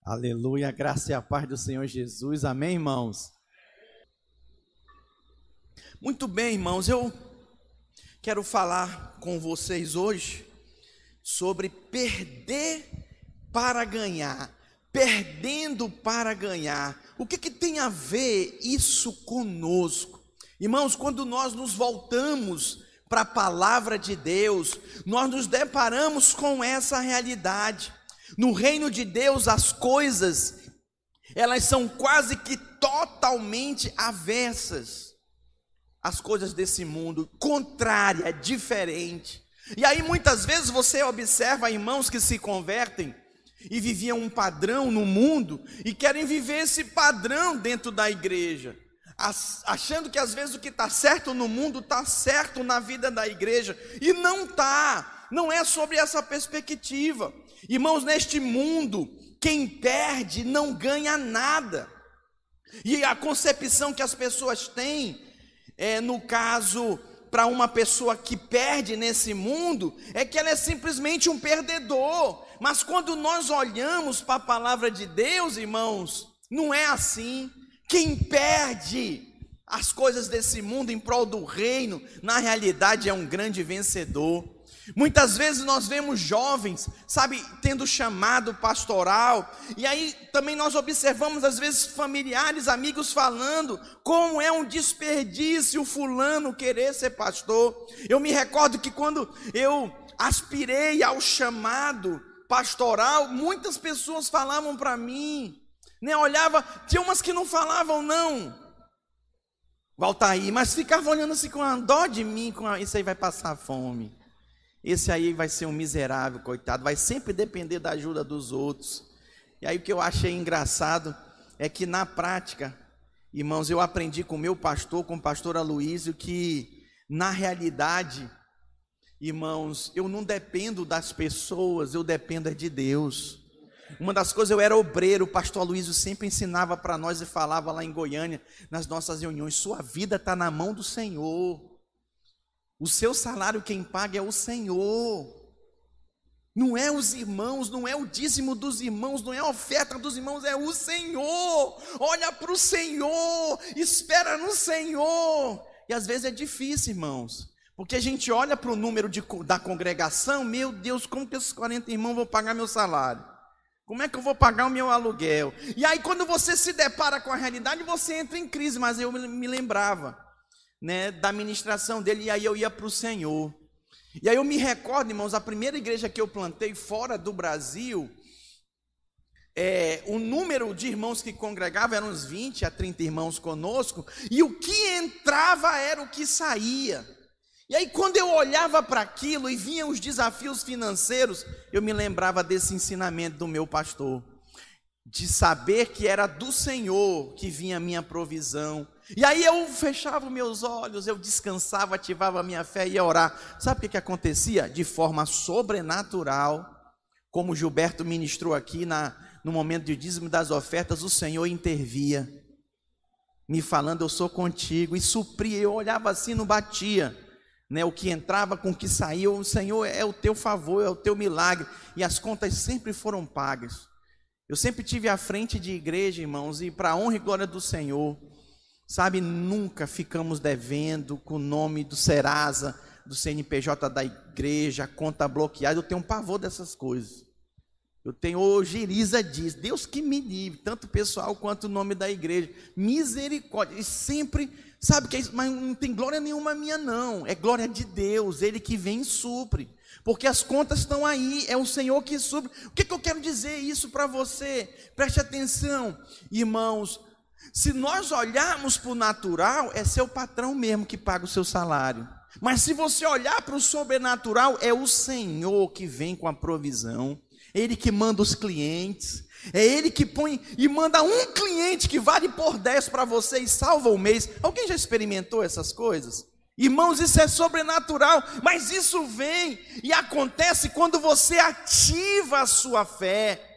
Aleluia, a graça e a paz do Senhor Jesus, amém, irmãos? Muito bem, irmãos, eu quero falar com vocês hoje sobre perder para ganhar, perdendo para ganhar. O que tem a ver isso conosco? Irmãos, quando nós nos voltamos para a palavra de Deus, nós nos deparamos com essa realidade. No reino de Deus, as coisas, elas são quase que totalmente avessas às coisas desse mundo, contrária, diferente. E aí muitas vezes você observa irmãos que se convertem e viviam um padrão no mundo e querem viver esse padrão dentro da igreja, achando que às vezes o que está certo no mundo está certo na vida da igreja, e não está, não é sobre essa perspectiva. Irmãos, neste mundo, quem perde não ganha nada. E a concepção que as pessoas têm, no caso, para uma pessoa que perde nesse mundo, é que ela é simplesmente um perdedor. Mas quando nós olhamos para a palavra de Deus, irmãos, não é assim. Quem perde as coisas desse mundo em prol do reino, na realidade é um grande vencedor. Muitas vezes nós vemos jovens, sabe, tendo chamado pastoral, e aí também nós observamos às vezes familiares, amigos falando como é um desperdício fulano querer ser pastor. Eu me recordo que quando eu aspirei ao chamado pastoral, muitas pessoas falavam para mim, né, olhava, tinha umas que não falavam não, Valtair, mas ficava olhando assim com a dó de mim, isso aí vai passar fome. Esse aí vai ser um miserável, coitado, vai sempre depender da ajuda dos outros. E aí o que eu achei engraçado é que na prática, irmãos, eu aprendi com o meu pastor, com o pastor Aloísio, que na realidade, irmãos, eu não dependo das pessoas, eu dependo de Deus. Uma das coisas, eu era obreiro, o pastor Aloísio sempre ensinava para nós e falava lá em Goiânia, nas nossas reuniões, sua vida está na mão do Senhor. O seu salário quem paga é o Senhor, não é os irmãos, não é o dízimo dos irmãos, não é a oferta dos irmãos, é o Senhor. Olha para o Senhor, espera no Senhor. E às vezes é difícil, irmãos, porque a gente olha para o número da congregação, meu Deus, como que esses 40 irmãos vão pagar meu salário? Como é que eu vou pagar o meu aluguel? E aí quando você se depara com a realidade, você entra em crise. Mas eu me lembrava, né, da ministração dele, e aí eu ia para o Senhor. E aí eu me recordo, irmãos, a primeira igreja que eu plantei fora do Brasil, o número de irmãos que congregavam eram uns 20 a 30 irmãos conosco, e o que entrava era o que saía. E aí quando eu olhava para aquilo e vinha os desafios financeiros, eu me lembrava desse ensinamento do meu pastor, de saber que era do Senhor que vinha a minha provisão. E aí eu fechava meus olhos, eu descansava, ativava a minha fé e ia orar. Sabe o que acontecia? De forma sobrenatural, como o Gilberto ministrou aqui no momento de dízimo das ofertas, o Senhor intervia, me falando, eu sou contigo, e supria. Eu olhava assim, não batia, né? O que entrava com o que saía, o Senhor é o teu favor, é o teu milagre, e as contas sempre foram pagas. Eu sempre tive à frente de igreja, irmãos, e para a honra e glória do Senhor, sabe, nunca ficamos devendo com o nome do Serasa, do CNPJ da igreja, conta bloqueada. Eu tenho um pavor dessas coisas. Eu tenho, Giriza diz, Deus que me livre, tanto o pessoal quanto o nome da igreja, misericórdia. E sempre, sabe que é isso, mas não tem glória nenhuma minha não, é glória de Deus, Ele que vem e supre, porque as contas estão aí, é o Senhor que supre. O que eu quero dizer isso para você? Preste atenção, irmãos. Se nós olharmos para o natural, é seu patrão mesmo que paga o seu salário. Mas se você olhar para o sobrenatural, é o Senhor que vem com a provisão. Ele que manda os clientes. É Ele que põe e manda um cliente que vale por 10 para você e salva o mês. Alguém já experimentou essas coisas? Irmãos, isso é sobrenatural. Mas isso vem e acontece quando você ativa a sua fé.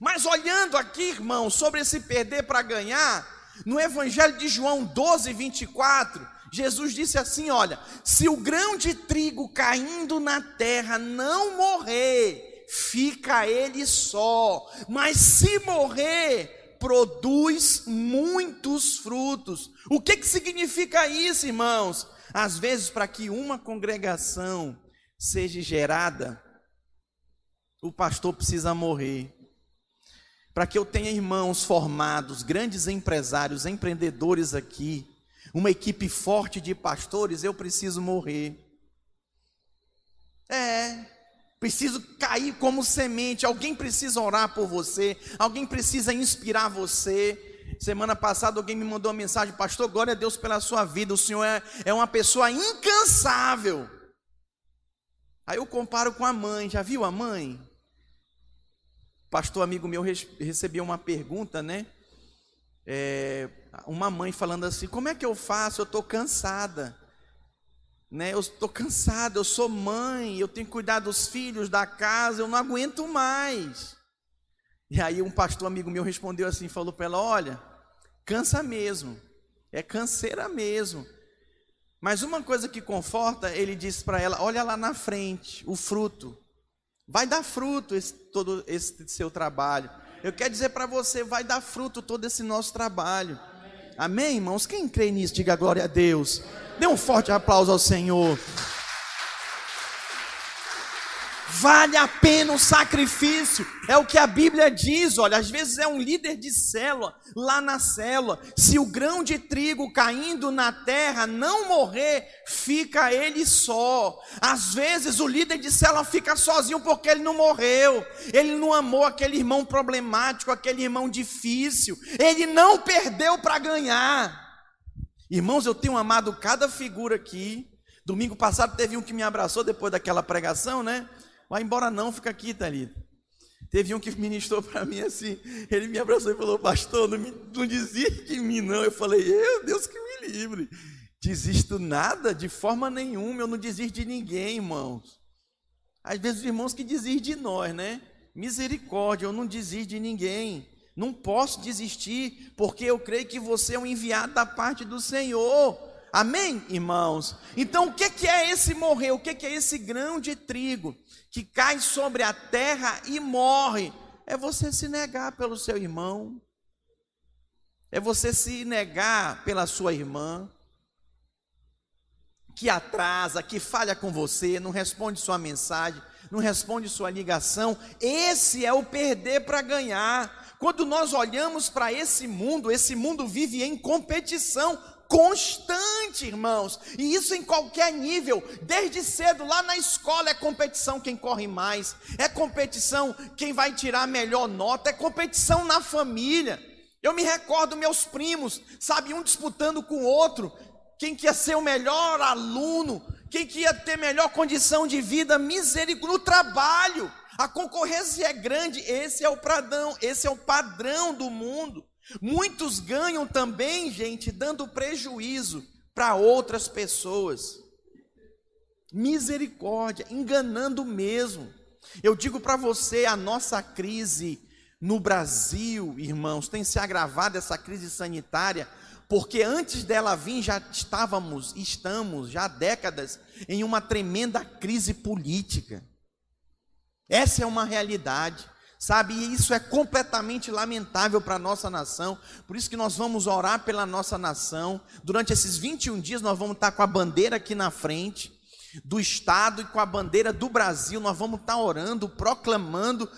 Mas olhando aqui, irmão, sobre esse perder para ganhar, no Evangelho de João 12, 24, Jesus disse assim, olha, se o grão de trigo caindo na terra não morrer, fica ele só, mas se morrer, produz muitos frutos. O que significa isso, irmãos? Às vezes, para que uma congregação seja gerada, o pastor precisa morrer. Para que eu tenha irmãos formados, grandes empresários, empreendedores aqui, uma equipe forte de pastores, eu preciso morrer. Preciso cair como semente. Alguém precisa orar por você, alguém precisa inspirar você. Semana passada alguém me mandou uma mensagem: pastor, glória a Deus pela sua vida, o senhor é uma pessoa incansável. Aí eu comparo com a mãe. Já viu a mãe? Pastor amigo meu recebeu uma pergunta, né? Uma mãe falando assim: como é que eu faço? Eu estou cansada, né? Eu estou cansada, eu sou mãe, eu tenho que cuidar dos filhos, da casa, eu não aguento mais. E aí um pastor amigo meu respondeu assim, falou para ela: olha, cansa mesmo, é canseira mesmo, mas uma coisa que conforta, ele disse para ela: olha lá na frente, o fruto, vai dar fruto todo esse seu trabalho. Eu quero dizer para você, vai dar fruto todo esse nosso trabalho. Amém, irmãos? Quem crê nisso, diga glória a Deus. Dê um forte aplauso ao Senhor. Vale a pena o sacrifício, é o que a Bíblia diz. Olha, às vezes é um líder de célula, lá na célula, se o grão de trigo caindo na terra não morrer, fica ele só. Às vezes o líder de célula fica sozinho porque ele não morreu, ele não amou aquele irmão problemático, aquele irmão difícil, ele não perdeu para ganhar. Irmãos, eu tenho amado cada figura aqui. Domingo passado teve um que me abraçou depois daquela pregação, né? Vai embora não, fica aqui, Thalita. Teve um que ministrou para mim assim, ele me abraçou e falou: pastor, não desiste de mim não. Eu falei: Deus que me livre, desisto nada, de forma nenhuma, eu não desisto de ninguém, irmãos. Às vezes os irmãos que desistem de nós, né? Misericórdia, eu não desisto de ninguém, não posso desistir, porque eu creio que você é um enviado da parte do Senhor. Amém, irmãos? Então o que é esse morrer? O que é esse grão de trigo que cai sobre a terra e morre? É você se negar pelo seu irmão, é você se negar pela sua irmã, que atrasa, que falha com você, não responde sua mensagem, não responde sua ligação. Esse é o perder para ganhar. Quando nós olhamos para esse mundo vive em competição constante, irmãos, e isso em qualquer nível. Desde cedo, lá na escola, é competição quem corre mais, é competição quem vai tirar a melhor nota, é competição na família. Eu me recordo meus primos, sabe, um disputando com o outro, quem que ia ser o melhor aluno, quem que ia ter melhor condição de vida, misericórdia, no trabalho, a concorrência é grande. Esse é o padrão do mundo. Muitos ganham também, gente, dando prejuízo para outras pessoas. Misericórdia, enganando mesmo. Eu digo para você, a nossa crise no Brasil, irmãos, tem se agravado, essa crise sanitária, porque antes dela vir estamos já há décadas em uma tremenda crise política. Essa é uma realidade. Sabe, e isso é completamente lamentável para a nossa nação. Por isso que nós vamos orar pela nossa nação. Durante esses 21 dias nós vamos estar com a bandeira aqui na frente do Estado e com a bandeira do Brasil. Nós vamos estar orando, proclamando,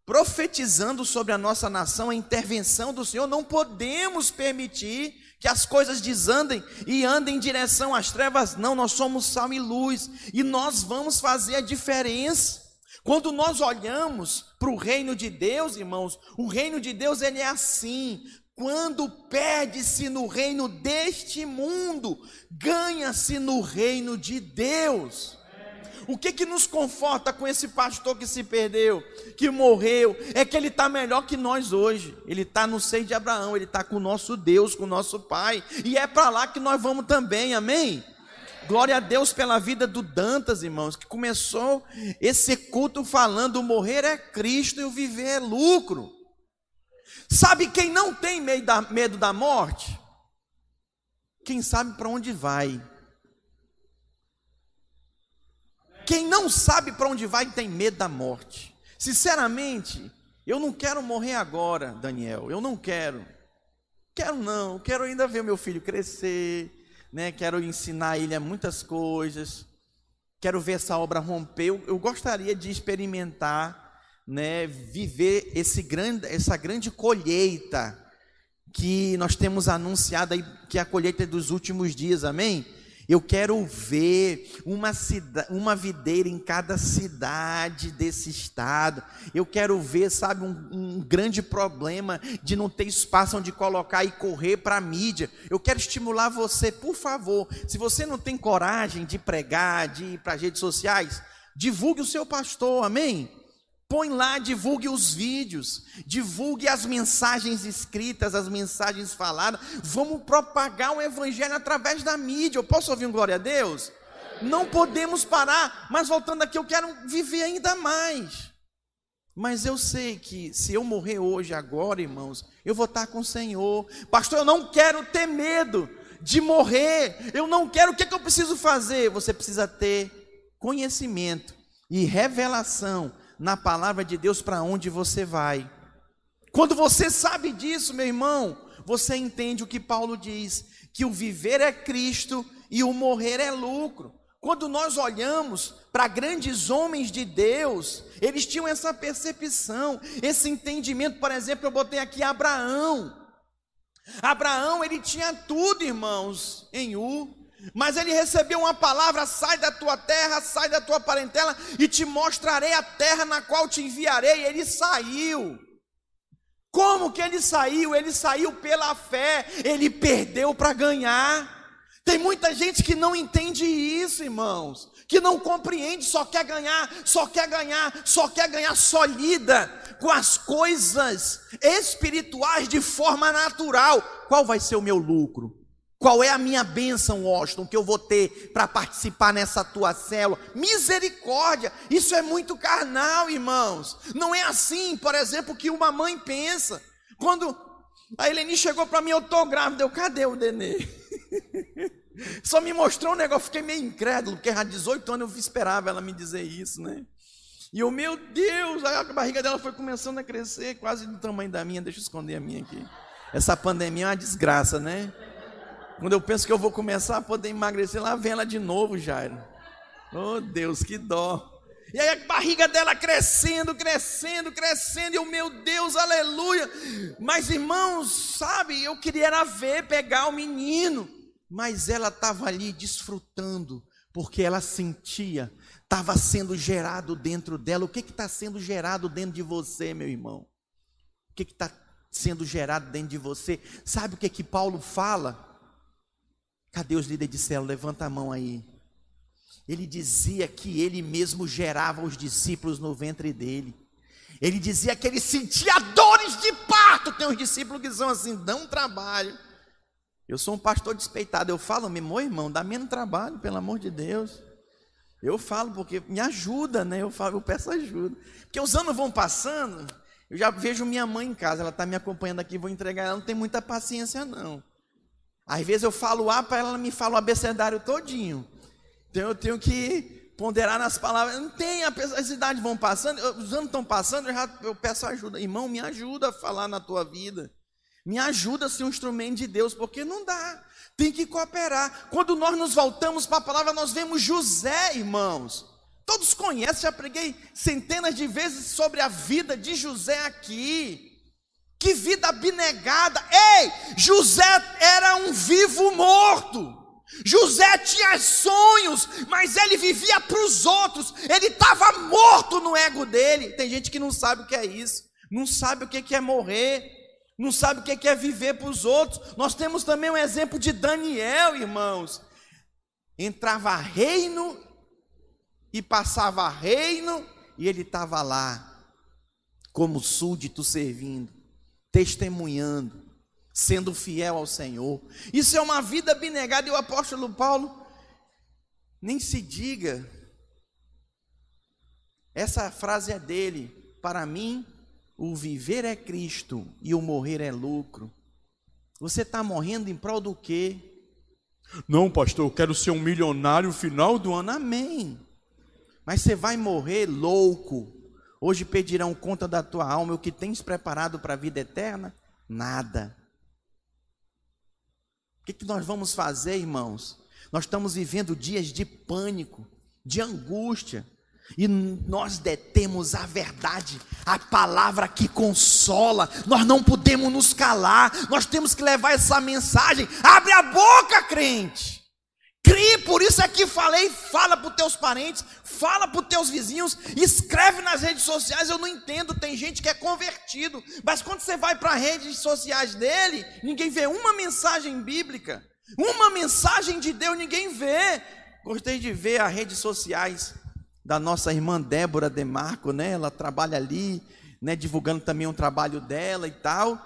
profetizando sobre a nossa nação a intervenção do Senhor. Não podemos permitir que as coisas desandem e andem em direção às trevas. Não, nós somos sal e luz e nós vamos fazer a diferença. Quando nós olhamos para o reino de Deus, irmãos, o reino de Deus ele é assim: quando perde-se no reino deste mundo, ganha-se no reino de Deus. O que nos conforta com esse pastor que se perdeu, que morreu, é que ele está melhor que nós hoje. Ele está no seio de Abraão, ele está com o nosso Deus, com o nosso Pai, e é para lá que nós vamos também, amém? Glória a Deus pela vida do Dantas, irmãos, que começou esse culto falando: o morrer é Cristo e o viver é lucro. Sabe quem não tem medo da morte? Quem sabe para onde vai. Quem não sabe para onde vai tem medo da morte. Sinceramente, eu não quero morrer agora, Daniel, eu não quero. Quero ainda ver meu filho crescer, né? Quero ensinar ele a muitas coisas, quero ver essa obra romper. Eu gostaria de experimentar, né? Viver essa grande colheita que nós temos anunciado aí, que é a colheita dos últimos dias, amém? Eu quero ver uma videira em cada cidade desse estado. Eu quero ver, sabe, um grande problema de não ter espaço onde colocar e correr para a mídia. Eu quero estimular você, por favor, se você não tem coragem de pregar, de ir para as redes sociais, divulgue o seu pastor, amém? Põe lá, divulgue os vídeos, divulgue as mensagens escritas, as mensagens faladas. Vamos propagar o evangelho através da mídia. Eu posso ouvir um glória a Deus? Não podemos parar, mas voltando aqui, eu quero viver ainda mais. Mas eu sei que se eu morrer hoje, agora, irmãos, eu vou estar com o Senhor. Pastor, eu não quero ter medo de morrer. Eu não quero, o que eu preciso fazer? Você precisa ter conhecimento e revelação na palavra de Deus para onde você vai. Quando você sabe disso, meu irmão, você entende o que Paulo diz, que o viver é Cristo e o morrer é lucro. Quando nós olhamos para grandes homens de Deus, eles tinham essa percepção, esse entendimento. Por exemplo, eu botei aqui Abraão. Abraão, ele tinha tudo, irmãos, em Ur. Mas ele recebeu uma palavra: sai da tua terra, sai da tua parentela, e te mostrarei a terra na qual te enviarei. E ele saiu. Como que ele saiu? Ele saiu pela fé. Ele perdeu para ganhar. Tem muita gente que não entende isso, irmãos, que não compreende, só quer ganhar, só lida com as coisas espirituais de forma natural. Qual vai ser o meu lucro? Qual é a minha bênção, Washington, que eu vou ter para participar nessa tua célula? Misericórdia, isso é muito carnal, irmãos. Não é assim, por exemplo, que uma mãe pensa. Quando a Eleni chegou para mim: eu estou grávida. Cadê o Denê? Só me mostrou um negócio, fiquei meio incrédulo, porque há 18 anos eu esperava ela me dizer isso, né? E eu, meu Deus, a barriga dela foi começando a crescer, quase do tamanho da minha. Deixa eu esconder a minha aqui. Essa pandemia é uma desgraça, né? Quando eu penso que eu vou começar a poder emagrecer, lá vem ela de novo, Jairo. Oh Deus, que dó. E aí a barriga dela crescendo, e eu, meu Deus, aleluia. Mas irmãos, sabe, eu queria era pegar o menino. Mas ela estava ali desfrutando, porque ela sentia, estava sendo gerado dentro dela. O que está sendo gerado dentro de você, meu irmão? O que está sendo gerado dentro de você? Sabe o que Paulo fala? Cadê os líderes de célula? Levanta a mão aí. Ele dizia que ele mesmo gerava os discípulos no ventre dele. Ele dizia que ele sentia dores de parto. Tem uns discípulos que são assim, dão trabalho. Eu sou um pastor despeitado. Eu falo, meu irmão, dá menos trabalho, pelo amor de Deus. Eu falo porque me ajuda, né? Eu peço ajuda. Porque os anos vão passando, eu já vejo minha mãe em casa, ela está me acompanhando aqui, vou entregar ela, não tem muita paciência não. Às vezes eu falo A para ela, me fala o abecedário todinho. Então eu tenho que ponderar nas palavras. Não tem, as idades vão passando, os anos estão passando, eu peço ajuda. Irmão, me ajuda a falar na tua vida. Me ajuda a ser um instrumento de Deus, porque não dá. Tem que cooperar. Quando nós nos voltamos para a palavra, nós vemos José, irmãos. Todos conhecem, já preguei centenas de vezes sobre a vida de José aqui. Que vida abnegada. Ei, José era um vivo morto. José tinha sonhos, mas ele vivia para os outros. Ele estava morto no ego dele. Tem gente que não sabe o que é isso, não sabe o que é morrer, não sabe o que é viver para os outros. Nós temos também um exemplo de Daniel, irmãos. Entrava reino e passava reino, e ele estava lá como súdito servindo, testemunhando, sendo fiel ao Senhor. Isso é uma vida abnegada. E o apóstolo Paulo, nem se diga, essa frase é dele: para mim o viver é Cristo e o morrer é lucro. Você está morrendo em prol do quê? Não, pastor, eu quero ser um milionário no final do ano. Amém. Mas você vai morrer louco, Hoje pedirão conta da tua alma, o que tens preparado para a vida eterna? Nada. O que nós vamos fazer, irmãos? Nós estamos vivendo dias de pânico, de angústia, e nós detemos a verdade, a palavra que consola. Nós não podemos nos calar, nós temos que levar essa mensagem. Abre a boca, crente, crie. Por isso é que falei, fala para os teus parentes, fala para os teus vizinhos, escreve nas redes sociais. Eu não entendo, tem gente que é convertido, mas quando você vai para as redes sociais dele, ninguém vê uma mensagem bíblica, uma mensagem de Deus, ninguém vê. Gostei de ver as redes sociais da nossa irmã Débora Demarco, né? Ela trabalha ali, né? Divulgando também um trabalho dela e tal.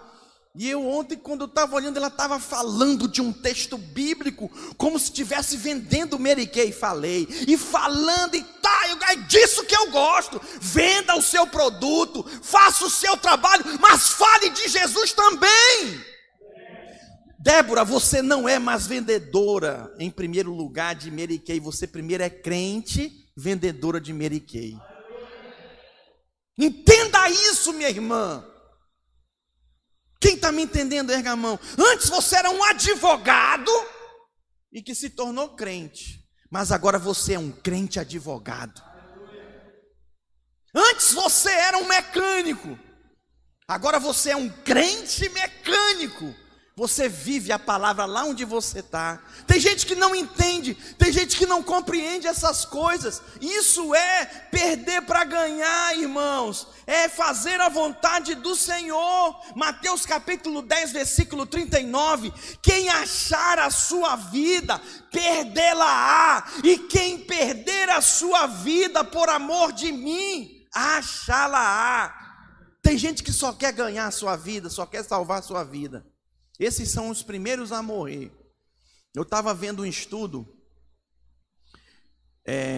E eu ontem, quando eu estava olhando, ela estava falando de um texto bíblico, como se estivesse vendendo Mary Kay. Falei, e falando, e tá, é disso que eu gosto. Venda o seu produto, faça o seu trabalho, mas fale de Jesus também. Débora, você não é mais vendedora em primeiro lugar de Mary Kay, você primeiro é crente, vendedora de Mary Kay. Entenda isso, minha irmã. Quem está me entendendo, erga a mão. Antes você era um advogado e que se tornou crente, mas agora você é um crente advogado. Antes você era um mecânico, agora você é um crente mecânico. Você vive a palavra lá onde você está. Tem gente que não entende, tem gente que não compreende essas coisas. Isso é perder para ganhar, irmãos. É fazer a vontade do Senhor. Mateus capítulo 10, versículo 39. Quem achar a sua vida, perdê-la-á. E quem perder a sua vida por amor de mim, achá-la-á. Tem gente que só quer ganhar a sua vida, só quer salvar a sua vida. Esses são os primeiros a morrer. Eu estava vendo um estudo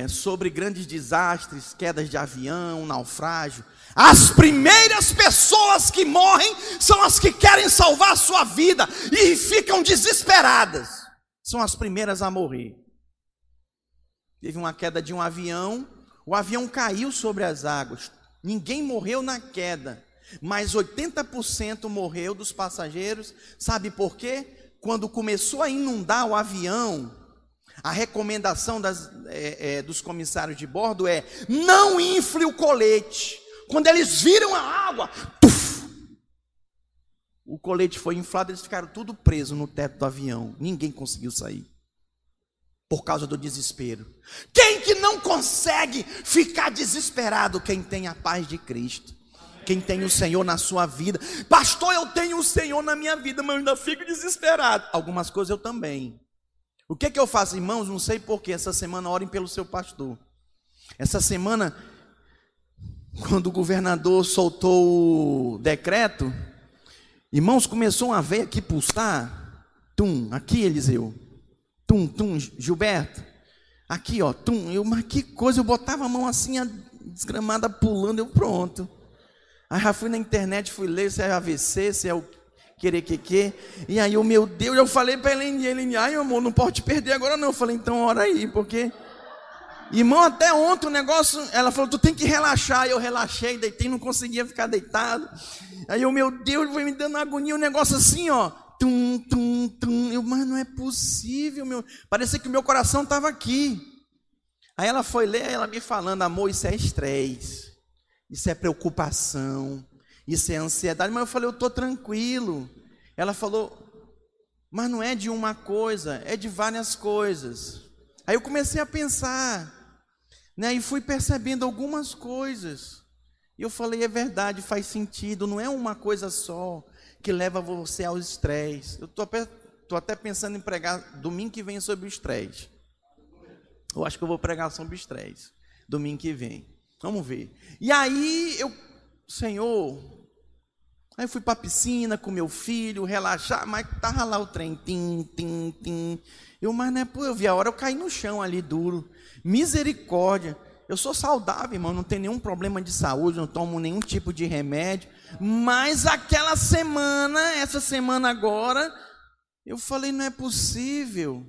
sobre grandes desastres, quedas de avião, naufrágio. As primeiras pessoas que morrem são as que querem salvar a sua vida e ficam desesperadas. São as primeiras a morrer. Teve uma queda de um avião, o avião caiu sobre as águas. Ninguém morreu na queda, mas 80% morreu dos passageiros. Sabe por quê? Quando começou a inundar o avião, a recomendação dos comissários de bordo é: não infle o colete. Quando eles viram a água, tuf, o colete foi inflado, eles ficaram tudo presos no teto do avião. Ninguém conseguiu sair, por causa do desespero. Quem que não consegue ficar desesperado? Quem tem a paz de Cristo. Quem tem o Senhor na sua vida. Pastor, eu tenho o Senhor na minha vida, mas eu ainda fico desesperado. Algumas coisas eu também. O que eu faço, irmãos? Não sei porquê. Essa semana orem pelo seu pastor. Essa semana, quando o governador soltou o decreto, irmãos, começou uma veia aqui pulsar. Tum, aqui Eliseu. Tum, tum, Gilberto. Aqui, ó, tum. Mas que coisa, eu botava a mão assim, a desgramada pulando, eu pronto. Aí já fui na internet, fui ler se é AVC, se é o querer. E aí, oh, meu Deus, eu falei para Helene, ai, amor, não pode te perder agora não. Eu falei, então ora aí, porque... Irmão, até ontem o negócio, ela falou, tu tem que relaxar. Eu relaxei, deitei, não conseguia ficar deitado. Aí, oh, meu Deus, foi me dando agonia, um negócio assim, ó. Tum, tum, tum. Mas não é possível, meu. Parecia que o meu coração estava aqui. Aí ela foi ler, ela me falando, amor, isso é estresse. Isso é preocupação, isso é ansiedade. Mas eu falei, eu estou tranquilo. Ela falou, mas não é de uma coisa, é de várias coisas. Aí eu comecei a pensar, né, e fui percebendo algumas coisas. E eu falei, é verdade, faz sentido. Não é uma coisa só que leva você ao estresse. Eu estou até pensando em pregar domingo que vem sobre o estresse. Eu acho que eu vou pregar sobre o estresse domingo que vem. Vamos ver. E aí Senhor, aí eu fui para a piscina com meu filho, relaxar, mas estava lá o trem, tim, tim, tim. Mas não é, eu vi a hora, eu caí no chão ali duro. Misericórdia. Eu sou saudável, irmão, não tenho nenhum problema de saúde, não tomo nenhum tipo de remédio. Mas aquela semana, essa semana agora, eu falei, não é possível.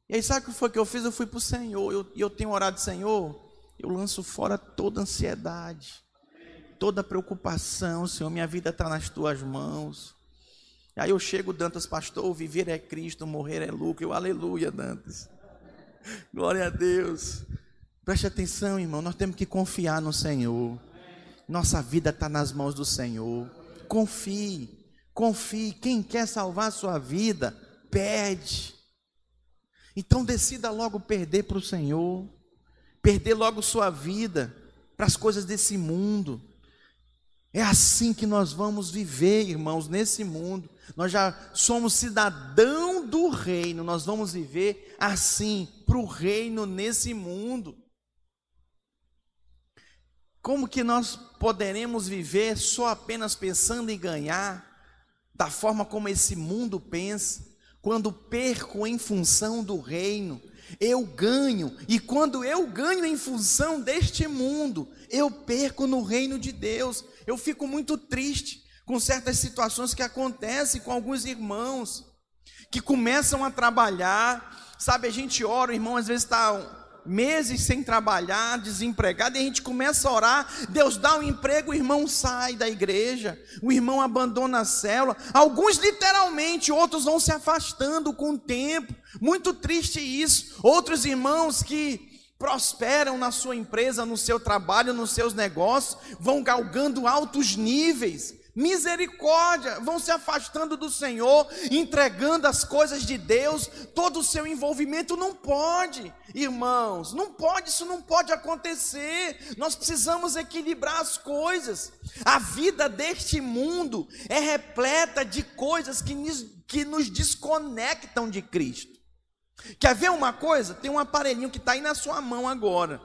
E aí sabe o que foi que eu fiz? Eu fui para o Senhor, eu tenho orado, Senhor, Eu lanço fora toda ansiedade, toda preocupação, Senhor, minha vida está nas tuas mãos. Aí eu chego, Dantas, pastor, viver é Cristo, morrer é lucro. Eu, aleluia, Dantas. Glória a Deus. Preste atenção, irmão, nós temos que confiar no Senhor. Nossa vida está nas mãos do Senhor. Confie. Quem quer salvar a sua vida, perde. Então decida logo perder para o Senhor. Perder logo sua vida para as coisas desse mundo. É assim que nós vamos viver, irmãos, nesse mundo. Nós já somos cidadão do reino. Nós vamos viver assim, para o reino nesse mundo. Como que nós poderemos viver só apenas pensando em ganhar, da forma como esse mundo pensa, quando perco em função do reino? Eu ganho, e quando eu ganho em função deste mundo, eu perco no reino de Deus. Eu fico muito triste com certas situações que acontecem com alguns irmãos, que começam a trabalhar, sabe, a gente ora, o irmão às vezes está meses sem trabalhar, desempregado, e a gente começa a orar, Deus dá um emprego, o irmão sai da igreja, o irmão abandona a célula, alguns literalmente, outros vão se afastando com o tempo, muito triste isso. Outros irmãos que prosperam na sua empresa, no seu trabalho, nos seus negócios, vão galgando altos níveis, misericórdia, vão se afastando do Senhor, entregando as coisas de Deus, todo o seu envolvimento. Não pode, irmãos, não pode, isso não pode acontecer. Nós precisamos equilibrar as coisas. A vida deste mundo é repleta de coisas que nos desconectam de Cristo. Quer ver uma coisa? Tem um aparelhinho que está aí na sua mão agora.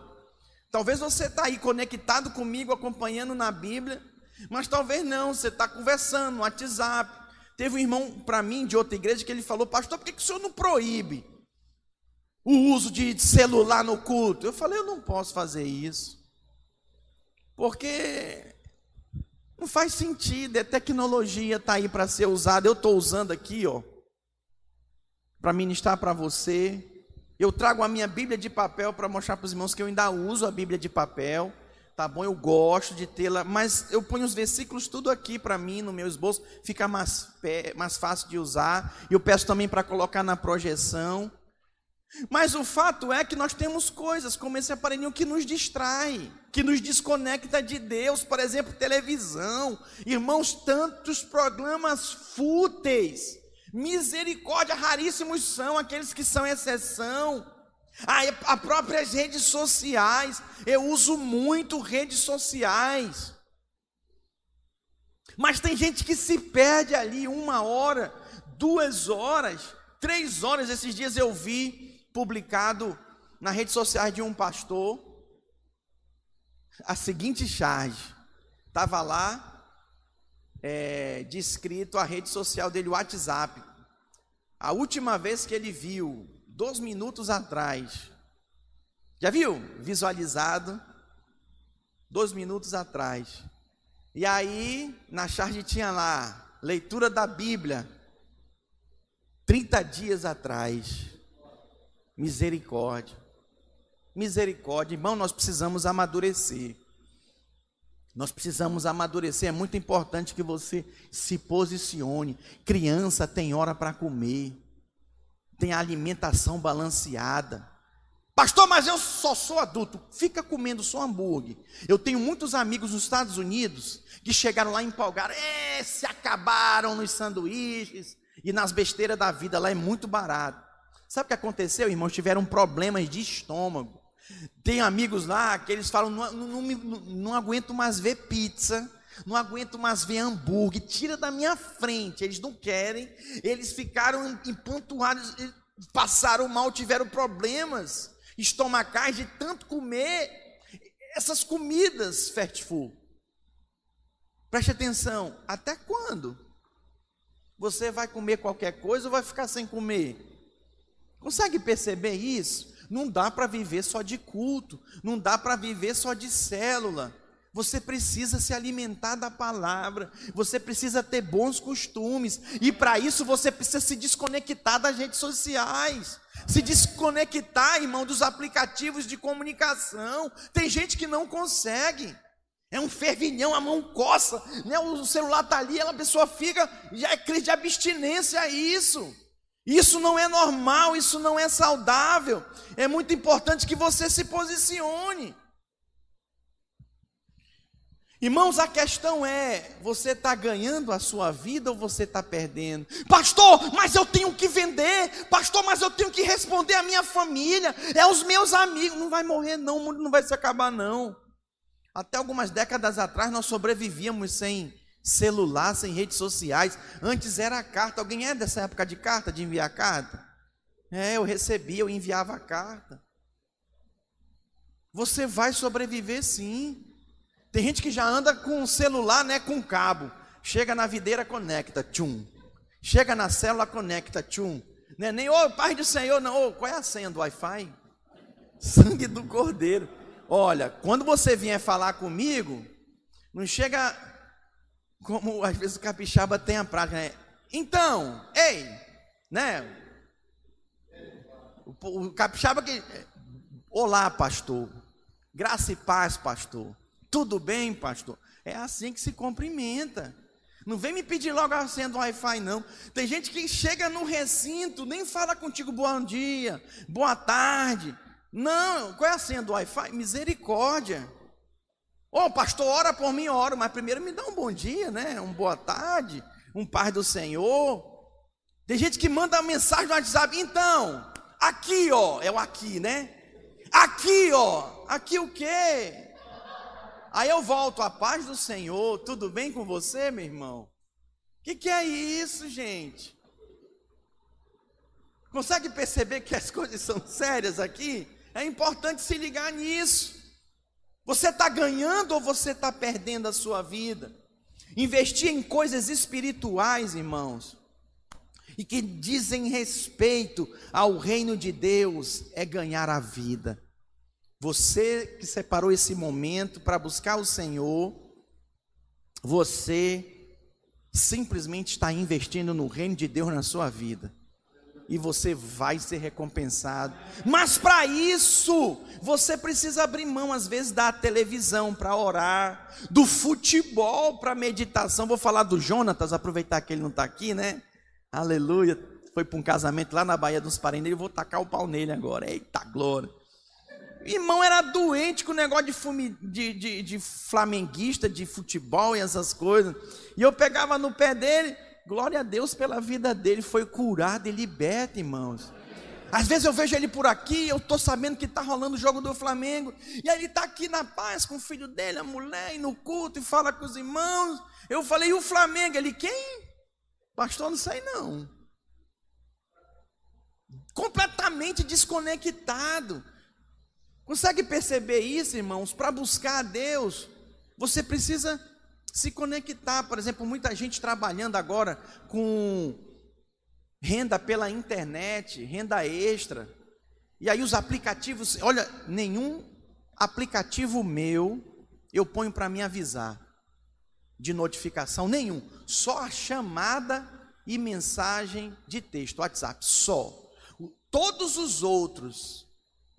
Talvez você está aí conectado comigo, acompanhando na Bíblia, mas talvez não, você está conversando no WhatsApp. Teve um irmão para mim de outra igreja que ele falou: pastor, por que o senhor não proíbe o uso de celular no culto? Eu falei: eu não posso fazer isso, porque não faz sentido, a tecnologia está aí para ser usada. Eu estou usando aqui, para ministrar para você. Eu trago a minha Bíblia de papel para mostrar para os irmãos que eu ainda uso a Bíblia de papel. Tá bom, eu gosto de tê-la, mas eu ponho os versículos tudo aqui para mim, no meu esboço, fica mais fácil de usar. Eu peço também para colocar na projeção. Mas o fato é que nós temos coisas como esse aparelhinho que nos distrai, que nos desconecta de Deus. Por exemplo, televisão. Irmãos, tantos programas fúteis. Misericórdia, raríssimos são aqueles que são exceção. As próprias redes sociais, eu uso muito redes sociais, mas tem gente que se perde ali 1 hora, 2 horas, 3 horas. Esses dias eu vi publicado nas redes sociais de um pastor a seguinte charge, estava lá descrito a rede social dele, o WhatsApp. A última vez que ele viu, 2 minutos atrás, já viu? Visualizado, 2 minutos atrás. E aí, na charge tinha lá, leitura da Bíblia, 30 dias atrás. Misericórdia, misericórdia. Irmão, nós precisamos amadurecer. Nós precisamos amadurecer, é muito importante que você se posicione. Criança tem hora para comer, tem a alimentação balanceada. Pastor, mas eu só sou adulto. Fica comendo só hambúrguer. Eu tenho muitos amigos nos Estados Unidos que chegaram lá e empolgaram, se acabaram nos sanduíches e nas besteiras da vida. Lá é muito barato. Sabe o que aconteceu, irmãos? Tiveram problemas de estômago. Tem amigos lá que eles falam: não aguento mais ver pizza, não aguento mais ver hambúrguer, tira da minha frente. Eles não querem. Eles ficaram empanturrados, passaram mal, tiveram problemas estomacais de tanto comer essas comidas fast food. Preste atenção, até quando você vai comer qualquer coisa ou vai ficar sem comer? Consegue perceber isso? Não dá para viver só de culto, não dá para viver só de célula. Você precisa se alimentar da palavra, você precisa ter bons costumes, e para isso você precisa se desconectar das redes sociais, se desconectar, irmão, dos aplicativos de comunicação. Tem gente que não consegue, é um fervilhão, a mão coça, né? O celular está ali, a pessoa fica, já é crise de abstinência a isso. Isso não é normal, isso não é saudável. É muito importante que você se posicione. Irmãos, a questão é, você está ganhando a sua vida ou você está perdendo? Pastor, mas eu tenho que vender. Pastor, mas eu tenho que responder à minha família, é os meus amigos. Não vai morrer não, o mundo não vai se acabar não. Até algumas décadas atrás nós sobrevivíamos sem celular, sem redes sociais. Antes era a carta. Alguém é dessa época de carta, de enviar carta? Eu recebia, eu enviava a carta. Você vai sobreviver sim. Tem gente que já anda com o celular, né, com cabo. Chega na videira, conecta, tchum. Chega na célula, conecta, tchum. Não é nem, Pai do Senhor, não. Qual é a senha do Wi-Fi? Sangue do Cordeiro. Olha, quando você vier falar comigo, não chega como às vezes o capixaba tem a prática, né? Então, ei, né? O capixaba que... Olá, pastor. Graça e paz, pastor. Tudo bem, pastor? É assim que se cumprimenta. Não vem me pedir logo a senha do Wi-Fi, não. Tem gente que chega no recinto, nem fala contigo bom dia, boa tarde. Não, qual é a senha do Wi-Fi? Misericórdia. Pastor, ora por mim, oro, mas primeiro me dá um bom dia, né? Um boa tarde, um paz do Senhor. Tem gente que manda mensagem no WhatsApp, então, aqui, é o aqui, né? Aqui, aqui o quê? Aí eu volto, a paz do Senhor, tudo bem com você, meu irmão? Que é isso, gente? Consegue perceber que as coisas são sérias aqui? É importante se ligar nisso. Você está ganhando ou você está perdendo a sua vida? Investir em coisas espirituais, irmãos, e que dizem respeito ao reino de Deus, é ganhar a vida. Você que separou esse momento para buscar o Senhor, você simplesmente está investindo no reino de Deus na sua vida. E você vai ser recompensado. Mas para isso, você precisa abrir mão, às vezes, da televisão para orar, do futebol para meditação. Vou falar do Jonatas, aproveitar que ele não está aqui, né? Aleluia. Foi para um casamento lá na Baía dos Parentes, eu vou tacar o pau nele agora. Eita glória. O irmão era doente com o negócio de flamenguista, de futebol e essas coisas. E eu pegava no pé dele. Glória a Deus pela vida dele, foi curado e liberto, irmãos. Às vezes eu vejo ele por aqui, eu estou sabendo que está rolando o jogo do Flamengo, e aí ele está aqui na paz com o filho dele, a mulher, e no culto, e fala com os irmãos. Eu falei, e o Flamengo? Ele, quem? Pastor, não sei não. Completamente desconectado. Consegue perceber isso, irmãos? Para buscar a Deus, você precisa se conectar. Por exemplo, muita gente trabalhando agora com renda pela internet, renda extra. E aí os aplicativos, olha, nenhum aplicativo meu eu ponho para me avisar de notificação, nenhum. Só a chamada e mensagem de texto, WhatsApp, só. Todos os outros,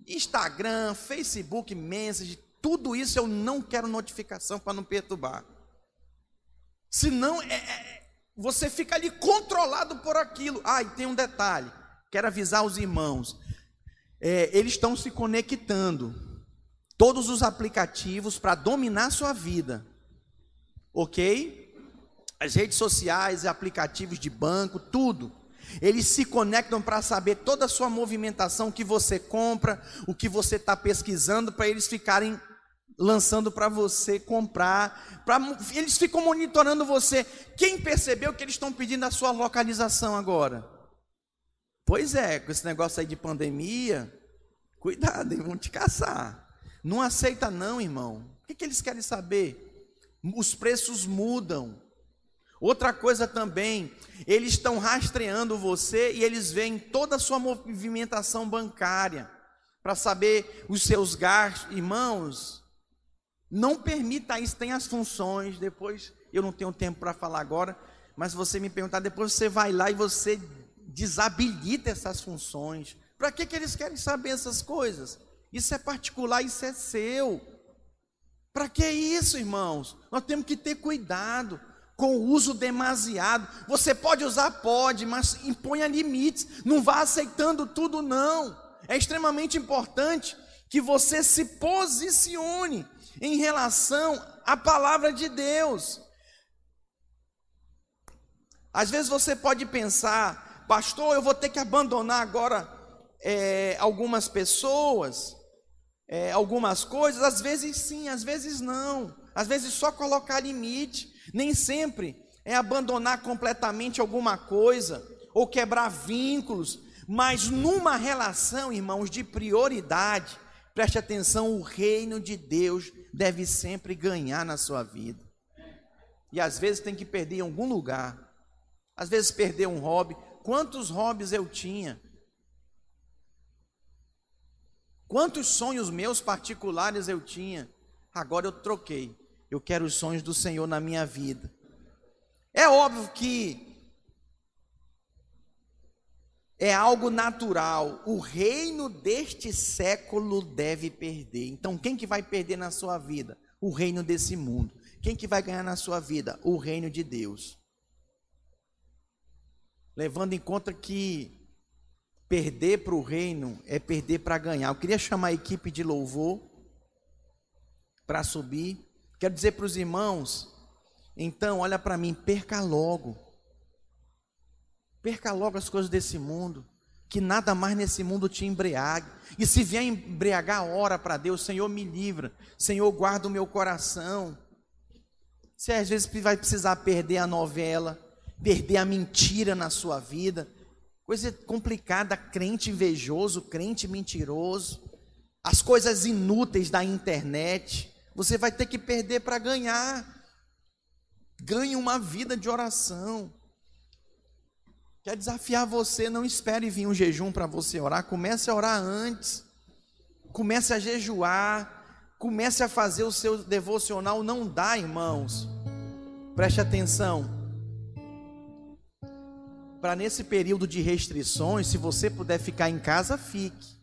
Instagram, Facebook, Message, tudo isso eu não quero notificação para não perturbar. Senão, você fica ali controlado por aquilo. E tem um detalhe, quero avisar os irmãos. Eles estão se conectando, todos os aplicativos, para dominar a sua vida. Ok? As redes sociais, aplicativos de banco, tudo. Eles se conectam para saber toda a sua movimentação, o que você compra, o que você está pesquisando, para eles ficarem lançando para você comprar, eles ficam monitorando você. Quem percebeu que eles estão pedindo a sua localização agora? Pois é, com esse negócio aí de pandemia, cuidado, hein, vão te caçar. Não aceita não, irmão. O que eles querem saber? Os preços mudam. Outra coisa também, eles estão rastreando você e eles veem toda a sua movimentação bancária, para saber os seus gastos. Irmãos, Não permita isso, tem as funções, depois, eu não tenho tempo para falar agora, mas se você me perguntar, depois você vai lá e você desabilita essas funções. Para que eles querem saber essas coisas? Isso é particular, isso é seu. Para que isso, irmãos? Nós temos que ter cuidado com o uso demasiado. Você pode usar? Pode, mas imponha limites. Não vá aceitando tudo, não. É extremamente importante que você se posicione em relação à palavra de Deus. Às vezes você pode pensar, pastor, eu vou ter que abandonar agora algumas pessoas, algumas coisas. Às vezes sim, às vezes não. Às vezes só colocar limite. Nem sempre é abandonar completamente alguma coisa ou quebrar vínculos, mas numa relação, irmãos, de prioridade, preste atenção, o reino de Deus deve sempre ganhar na sua vida. E às vezes tem que perder em algum lugar. Às vezes perder um hobby. Quantos hobbies eu tinha? Quantos sonhos meus particulares eu tinha? Agora eu troquei. Eu quero os sonhos do Senhor na minha vida. É óbvio que é algo natural. O reino deste século deve perder. Então quem que vai perder na sua vida? O reino desse mundo. Quem que vai ganhar na sua vida? O reino de Deus. Levando em conta que perder para o reino é perder para ganhar. Eu queria chamar a equipe de louvor para subir. Quero dizer para os irmãos, então, olha para mim, perca logo as coisas desse mundo, que nada mais nesse mundo te embriague. E se vier embriagar, ora para Deus, Senhor, me livra, Senhor, guarda o meu coração. Você às vezes vai precisar perder a novela, perder a mentira na sua vida, coisa complicada, crente invejoso, crente mentiroso, as coisas inúteis da internet, você vai ter que perder para ganhar. Ganhe uma vida de oração. Quer desafiar você, não espere vir um jejum para você orar, comece a orar antes, comece a jejuar, comece a fazer o seu devocional. Não dá, irmãos, preste atenção, para nesse período de restrições, se você puder ficar em casa, fique,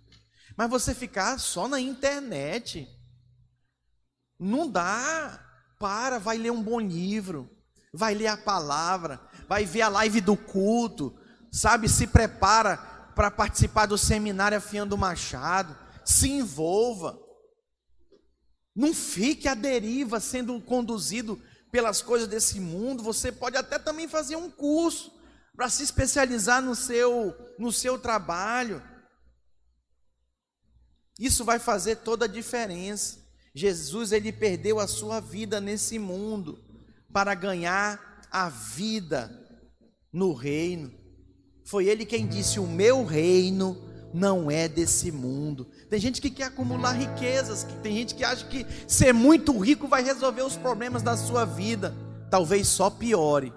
mas você ficar só na internet, não dá. Vai ler um bom livro, vai ler a palavra, vai ver a live do culto, sabe, se prepara para participar do seminário Afiando o Machado, se envolva, não fique à deriva sendo conduzido pelas coisas desse mundo. Você pode até também fazer um curso para se especializar no seu trabalho, isso vai fazer toda a diferença. Jesus, ele perdeu a sua vida nesse mundo para ganhar a vida no reino. Foi ele quem disse: o meu reino não é desse mundo. Tem gente que quer acumular riquezas, tem gente que acha que ser muito rico vai resolver os problemas da sua vida. Talvez só piore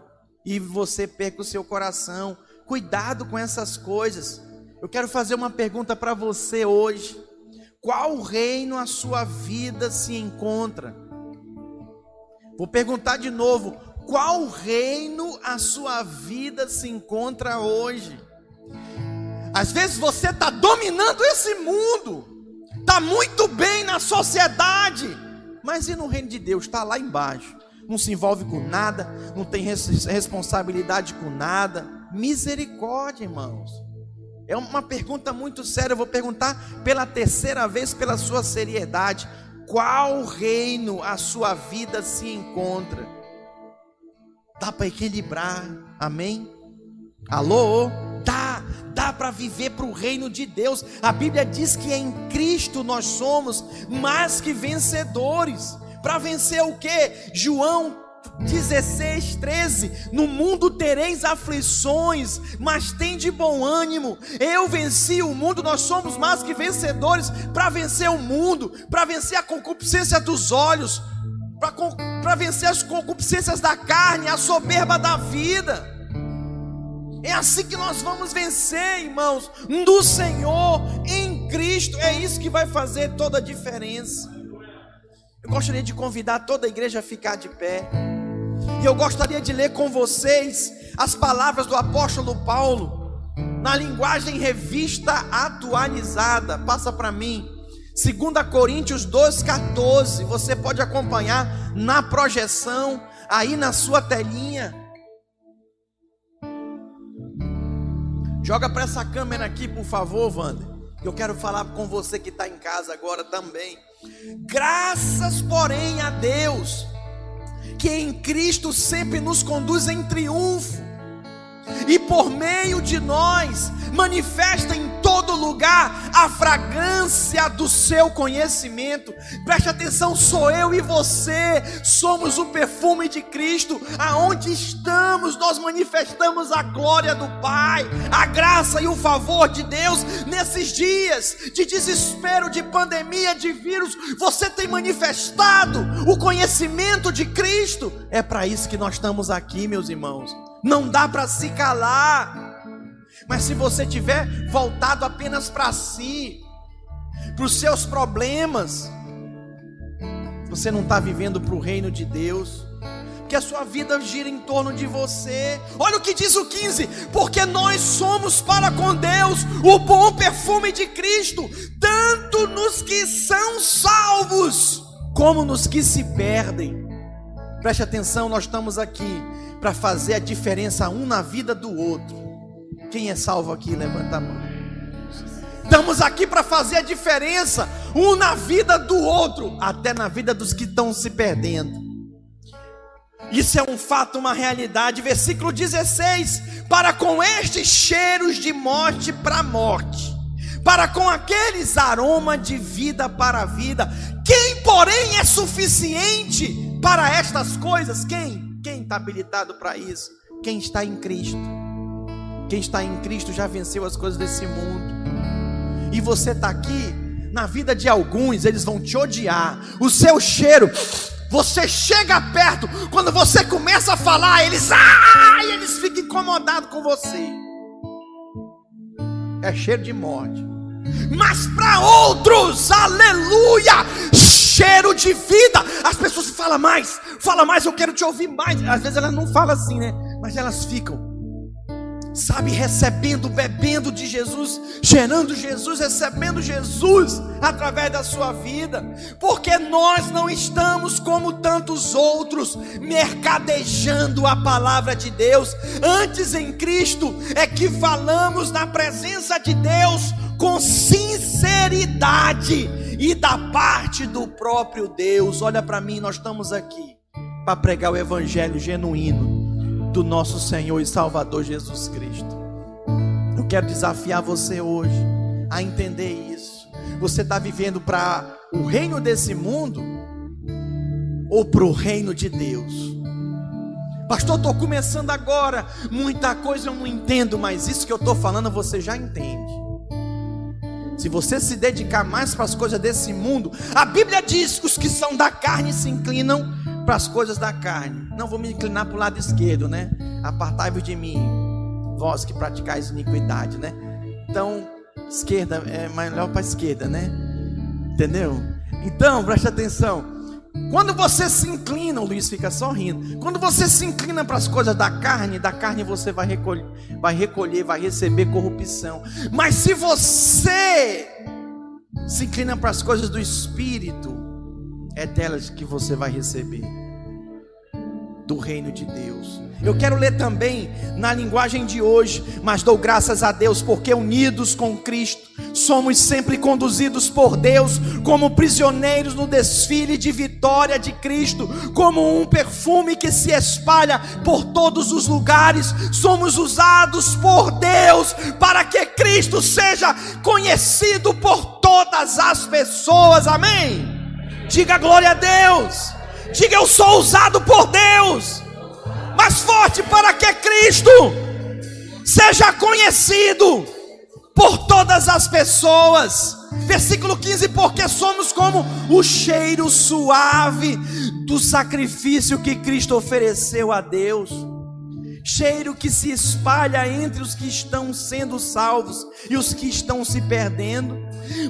e você perca o seu coração. Cuidado com essas coisas. Eu quero fazer uma pergunta para você hoje. Qual reino a sua vida se encontra? Vou perguntar de novo. Qual reino a sua vida se encontra hoje? Às vezes você está dominando esse mundo, está muito bem na sociedade, mas e no reino de Deus? Está lá embaixo, não se envolve com nada, não tem responsabilidade com nada. Misericórdia, irmãos. É uma pergunta muito séria, eu vou perguntar pela terceira vez, pela sua seriedade. Qual reino a sua vida se encontra? Dá para equilibrar, amém? Alô? Dá para viver para o reino de Deus. A Bíblia diz que em Cristo nós somos mais que vencedores. Para vencer o quê? João 16:13, no mundo tereis aflições, mas tem de bom ânimo, eu venci o mundo. Nós somos mais que vencedores para vencer o mundo, para vencer a concupiscência dos olhos, para vencer as concupiscências da carne, a soberba da vida. É assim que nós vamos vencer, irmãos, do Senhor, em Cristo. É isso que vai fazer toda a diferença. Eu gostaria de convidar toda a igreja a ficar de pé. E eu gostaria de ler com vocês as palavras do apóstolo Paulo, na linguagem revista atualizada. Passa para mim, 2 Coríntios 2,14. Você pode acompanhar na projeção, aí na sua telinha. Joga para essa câmera aqui, por favor, Wander. Eu quero falar com você que está em casa agora também. Graças, porém, a Deus, que em Cristo sempre nos conduz em triunfo, e por meio de nós manifesta em todo lugar a fragrância do seu conhecimento. Preste atenção, sou eu e você, somos o perfume de Cristo. Aonde estamos, nós manifestamos a glória do Pai, a graça e o favor de Deus. Nesses dias de desespero, de pandemia, de vírus, você tem manifestado o conhecimento de Cristo. É para isso que nós estamos aqui, meus irmãos. Não dá para se calar. Mas se você tiver voltado apenas para si, para os seus problemas, você não está vivendo para o reino de Deus, porque a sua vida gira em torno de você. Olha o que diz o 15: porque nós somos para com Deus o bom perfume de Cristo, tanto nos que são salvos, como nos que se perdem. Preste atenção, nós estamos aqui para fazer a diferença um na vida do outro. Quem é salvo aqui, levanta a mão. Estamos aqui para fazer a diferença um na vida do outro, até na vida dos que estão se perdendo. Isso é um fato, uma realidade. Versículo 16: para com estes cheiros de morte para morte, para com aqueles aroma de vida para a vida. Quem, porém, é suficiente para estas coisas? Quem está habilitado para isso? Quem está em Cristo. Quem está em Cristo já venceu as coisas desse mundo. E você está aqui, na vida de alguns, eles vão te odiar. O seu cheiro, você chega perto, quando você começa a falar, eles ficam incomodados com você. É cheiro de morte. Mas para outros, aleluia, cheiro de vida. As pessoas falam mais, eu quero te ouvir mais. Às vezes elas não falam assim, né? Mas elas ficam, sabe, recebendo, bebendo de Jesus, cheirando Jesus, recebendo Jesus através da sua vida. Porque nós não estamos como tantos outros, mercadejando a palavra de Deus. Antes, em Cristo é que falamos na presença de Deus com sinceridade e da parte do próprio Deus. Olha para mim, nós estamos aqui para pregar o evangelho genuíno do nosso Senhor e Salvador Jesus Cristo. Eu quero desafiar você hoje a entender isso. Você está vivendo para o reino desse mundo ou para o reino de Deus? Pastor, estou começando agora, muita coisa eu não entendo, mas isso que eu estou falando você já entende. Se você se dedicar mais para as coisas desse mundo, a Bíblia diz que os que são da carne se inclinam para as coisas da carne. Não vou me inclinar para o lado esquerdo, né? Apartai-vos de mim, vós que praticais iniquidade, né? Então, esquerda é melhor para a esquerda, né? Entendeu? Então, preste atenção. Quando você se inclina, o Luiz fica só rindo. Quando você se inclina para as coisas da carne você vai recolher, vai receber corrupção. Mas se você se inclina para as coisas do Espírito, é delas que você vai receber do reino de Deus. Eu quero ler também na linguagem de hoje: mas dou graças a Deus porque unidos com Cristo somos sempre conduzidos por Deus como prisioneiros no desfile de vitória de Cristo, como um perfume que se espalha por todos os lugares. Somos usados por Deus para que Cristo seja conhecido por todas as pessoas. Amém? Diga glória a Deus. Diga: eu sou usado por Deus. Mais forte, para que Cristo seja conhecido por todas as pessoas. Versículo 15: porque somos como o cheiro suave do sacrifício que Cristo ofereceu a Deus. cheiro que se espalha entre os que estão sendo salvos e os que estão se perdendo.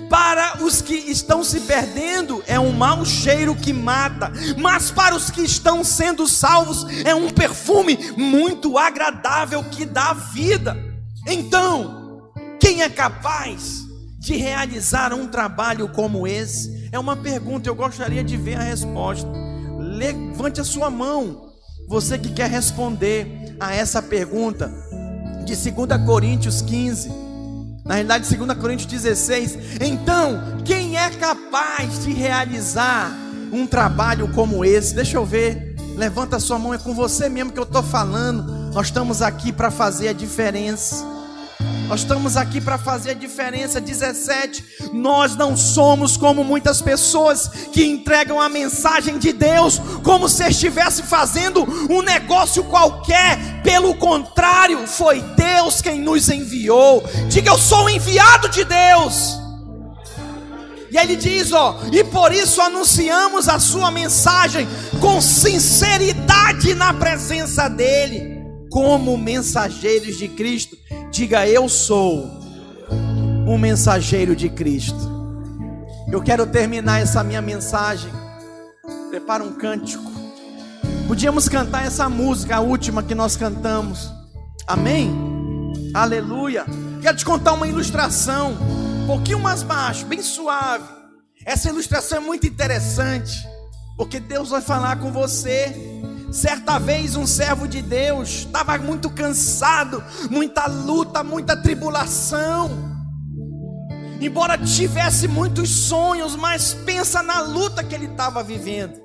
Para os que estão se perdendo é um mau cheiro que mata, mas para os que estão sendo salvos é um perfume muito agradável que dá vida. Então, quem é capaz de realizar um trabalho como esse? É uma pergunta, eu gostaria de ver a resposta. Levante a sua mão, você que quer responder a essa pergunta, de 2 Coríntios 15, na realidade 2 Coríntios 16. Então, quem é capaz de realizar um trabalho como esse? Deixa eu ver, levanta a sua mão, é com você mesmo que eu estou falando. Nós estamos aqui para fazer a diferença. Nós estamos aqui para fazer a diferença. 17. Nós não somos como muitas pessoas que entregam a mensagem de Deus como se estivesse fazendo um negócio qualquer. Pelo contrário, foi Deus quem nos enviou. Diga: eu sou o enviado de Deus. E ele diz, e por isso anunciamos a sua mensagem com sinceridade na presença dele, como mensageiros de Cristo. Diga: eu sou um mensageiro de Cristo. Eu quero terminar essa minha mensagem. Prepara um cântico. Podíamos cantar essa música, a última que nós cantamos. Amém? Aleluia. Quero te contar uma ilustração, um pouquinho mais baixo, bem suave. Essa ilustração é muito interessante, porque Deus vai falar com você. Certa vez um servo de Deus estava muito cansado, muita luta, muita tribulação. Embora tivesse muitos sonhos, mas pensa na luta que ele estava vivendo.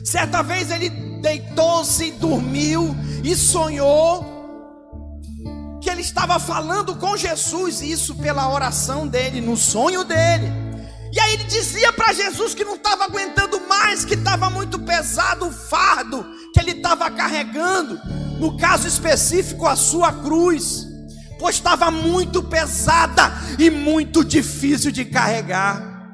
Certa vez ele deitou-se, dormiu e sonhou que ele estava falando com Jesus, e isso pela oração dele, no sonho dele. E aí ele dizia para Jesus que não estava aguentando mais, que estava muito pesado o fardo que ele estava carregando, no caso específico a sua cruz, pois estava muito pesada e muito difícil de carregar.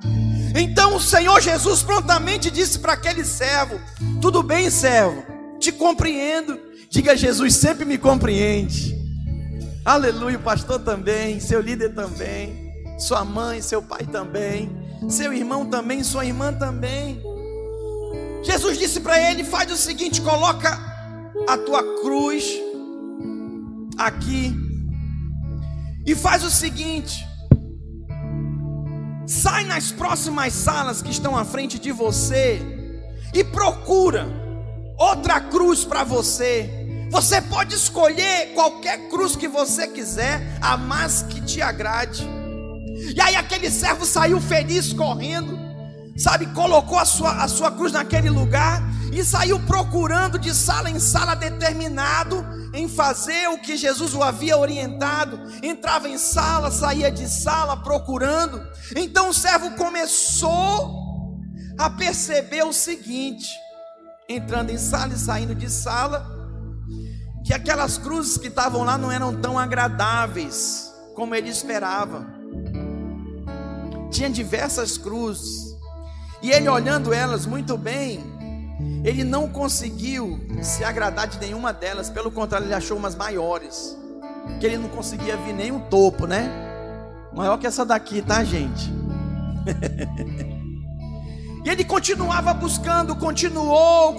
Então o Senhor Jesus prontamente disse para aquele servo: tudo bem, servo, te compreendo. Diga: Jesus sempre me compreende. Aleluia. O pastor também, seu líder também, sua mãe, seu pai também, seu irmão também, sua irmã também. Jesus disse para ele: faz o seguinte, coloca a tua cruz aqui e faz o seguinte, sai nas próximas salas que estão à frente de você e procura outra cruz para você. Você pode escolher qualquer cruz que você quiser, a mais que te agrade. E aí aquele servo saiu feliz correndo, sabe, colocou a sua cruz naquele lugar e saiu procurando de sala em sala, determinado em fazer o que Jesus o havia orientado. Entrava em sala, saía de sala procurando. Então o servo começou a perceber o seguinte, entrando em sala e saindo de sala, que aquelas cruzes que estavam lá não eram tão agradáveis como ele esperava. Tinha diversas cruzes, e ele, olhando elas muito bem, ele não conseguiu se agradar de nenhuma delas. Pelo contrário, ele achou umas maiores, que ele não conseguia ver nem o topo, né? Maior que essa daqui, tá, gente? E ele continuava buscando, continuou,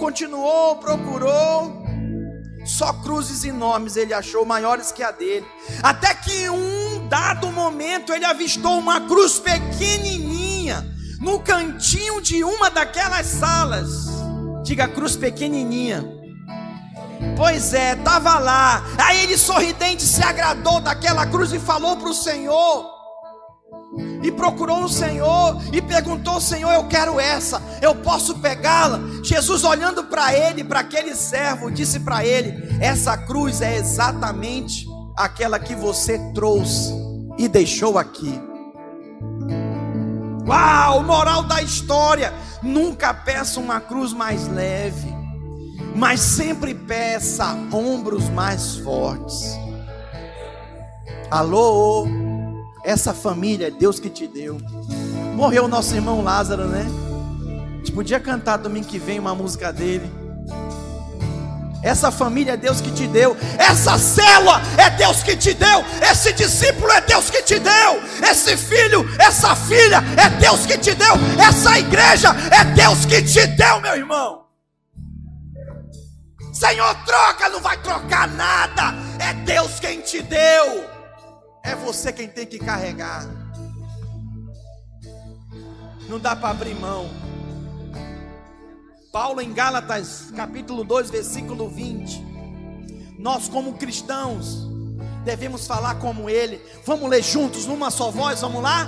procurou. Só cruzes enormes ele achou, maiores que a dele. Até que em um dado momento ele avistou uma cruz pequenininha no cantinho de uma daquelas salas. Diga: cruz pequenininha. Pois é, estava lá. Aí ele, sorridente, se agradou daquela cruz e falou para o Senhor. E procurou o Senhor e perguntou: Senhor, eu quero essa, eu posso pegá-la? Jesus, olhando para ele, para aquele servo, disse para ele: essa cruz é exatamente aquela que você trouxe e deixou aqui. Uau, moral da história: nunca peça uma cruz mais leve, mas sempre peça ombros mais fortes. Alô? Essa família é Deus que te deu. Morreu o nosso irmão Lázaro, né? A gente podia cantar domingo que vem uma música dele. Essa família é Deus que te deu. Essa célula é Deus que te deu. Esse discípulo é Deus que te deu. Esse filho, essa filha é Deus que te deu. Essa igreja é Deus que te deu, meu irmão. Senhor, troca, não vai trocar nada. É Deus quem te deu. É você quem tem que carregar. Não dá para abrir mão. Paulo em Gálatas, capítulo 2, versículo 20. Nós como cristãos devemos falar como ele. Vamos ler juntos numa só voz, vamos lá?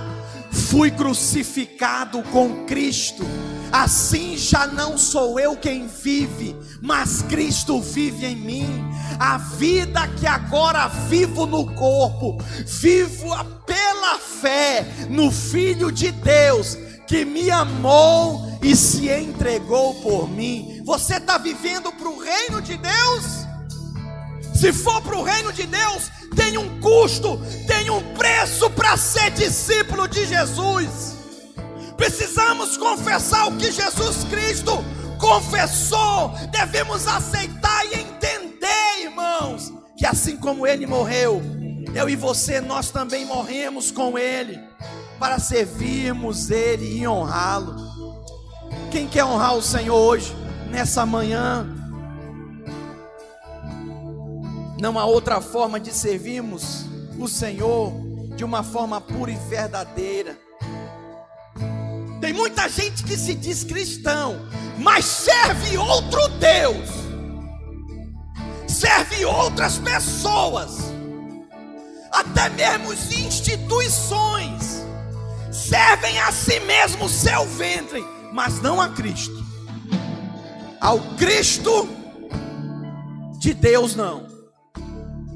Fui crucificado com Cristo. Assim já não sou eu quem vive, mas Cristo vive em mim. A vida que agora vivo no corpo, vivo pela fé no Filho de Deus, que me amou e se entregou por mim. Você está vivendo para o reino de Deus? Se for para o reino de Deus, tem um custo, tem um preço para ser discípulo de Jesus. Precisamos confessar o que Jesus Cristo confessou. Devemos aceitar e entender, irmãos, que assim como Ele morreu, eu e você, nós também morremos com Ele, para servirmos Ele e honrá-lo. Quem quer honrar o Senhor hoje, nessa manhã? Não há outra forma de servirmos o Senhor de uma forma pura e verdadeira. Tem muita gente que se diz cristão, mas serve outro Deus, serve outras pessoas, até mesmo instituições, servem a si mesmo, seu ventre, mas não a Cristo. Ao Cristo de Deus não.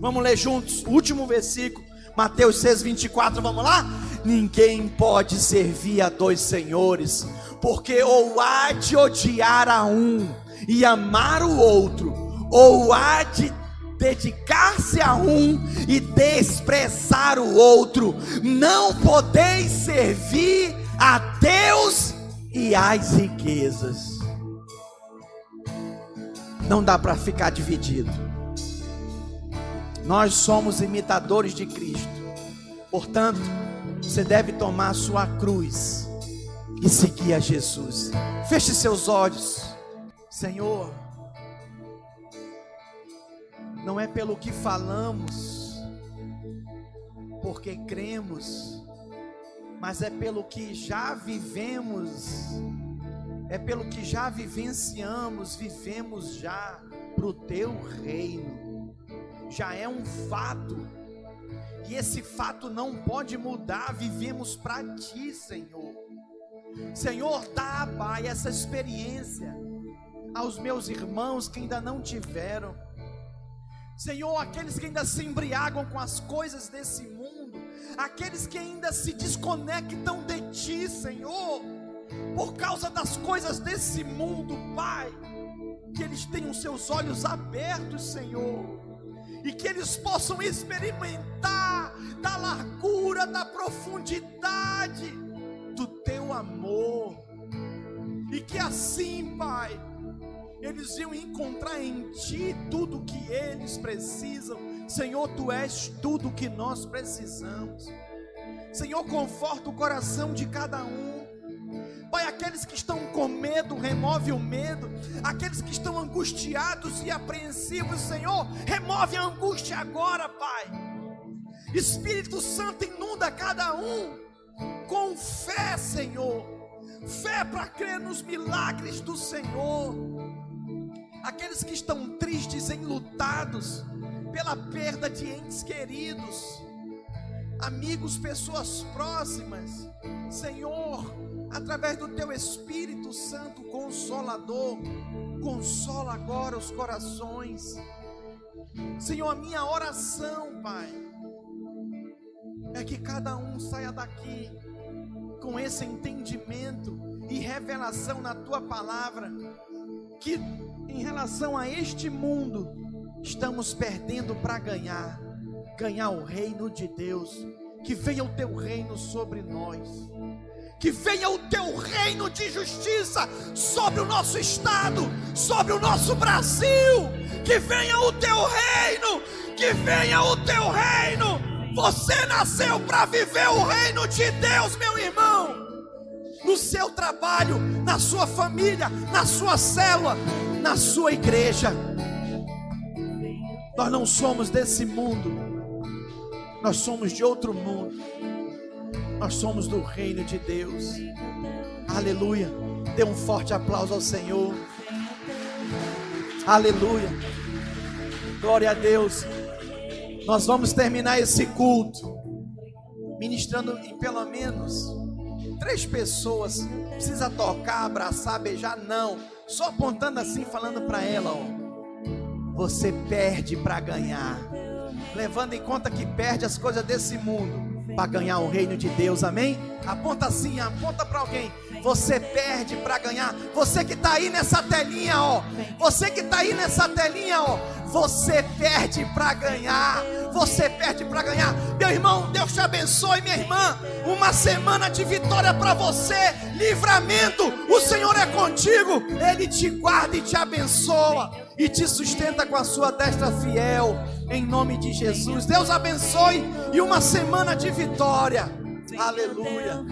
Vamos ler juntos o último versículo, Mateus 6:24, vamos lá? Ninguém pode servir a dois senhores, porque ou há de odiar a um e amar o outro, ou há de dedicar-se a um e desprezar o outro. Não podeis servir a Deus e às riquezas. Não dá para ficar dividido. Nós somos imitadores de Cristo. Portanto, você deve tomar a sua cruz e seguir a Jesus. Feche seus olhos. Senhor, não é pelo que falamos, porque cremos, mas é pelo que já vivemos, é pelo que já vivenciamos, vivemos já para o teu reino. Já é um fato, e esse fato não pode mudar. Vivemos para ti, Senhor. Senhor, dá, Pai, essa experiência aos meus irmãos que ainda não tiveram. Senhor, aqueles que ainda se embriagam com as coisas desse mundo, aqueles que ainda se desconectam de ti, Senhor, por causa das coisas desse mundo, Pai, que eles tenham seus olhos abertos, Senhor, e que eles possam experimentar da largura, da profundidade do teu amor, e que assim, Pai, eles iam encontrar em ti tudo o que eles precisam. Senhor, tu és tudo o que nós precisamos. Senhor, conforta o coração de cada um. Pai, aqueles que estão com medo, remove o medo. Aqueles que estão angustiados e apreensivos, Senhor, remove a angústia agora, Pai. Espírito Santo, inunda cada um com fé, Senhor. Fé para crer nos milagres do Senhor. Aqueles que estão tristes, enlutados pela perda de entes queridos, amigos, pessoas próximas, Senhor, através do teu Espírito Santo Consolador, consola agora os corações. Senhor, a minha oração, Pai, é que cada um saia daqui com esse entendimento e revelação na tua palavra, que em relação a este mundo estamos perdendo para ganhar o reino de Deus. Que venha o teu reino sobre nós, Que venha o teu reino de justiça sobre o nosso estado, sobre o nosso Brasil. Que venha o teu reino, que venha o teu reino. Você nasceu para viver o reino de Deus, meu irmão. No seu trabalho, na sua família, na sua célula, na sua igreja. Nós não somos desse mundo, nós somos de outro mundo. Nós somos do reino de Deus. Aleluia. Dê um forte aplauso ao Senhor. Aleluia. Glória a Deus. Nós vamos terminar esse culto ministrando em pelo menos 3 pessoas. Não precisa tocar, abraçar, beijar, não. Só apontando assim, falando para ela, ó. Você perde para ganhar. Levando em conta que perde as coisas desse mundo para ganhar o reino de Deus, amém? Aponta assim, aponta para alguém. Você perde para ganhar. Você que está aí nessa telinha, ó. Você que está aí nessa telinha, ó. Você perde para ganhar. Você perde para ganhar. Meu irmão, Deus te abençoe, minha irmã. Uma semana de vitória para você. Livramento. O Senhor é contigo. Ele te guarda e te abençoa e te sustenta com a sua destra fiel. Em nome de Jesus. Deus abençoe e uma semana de vitória. Aleluia.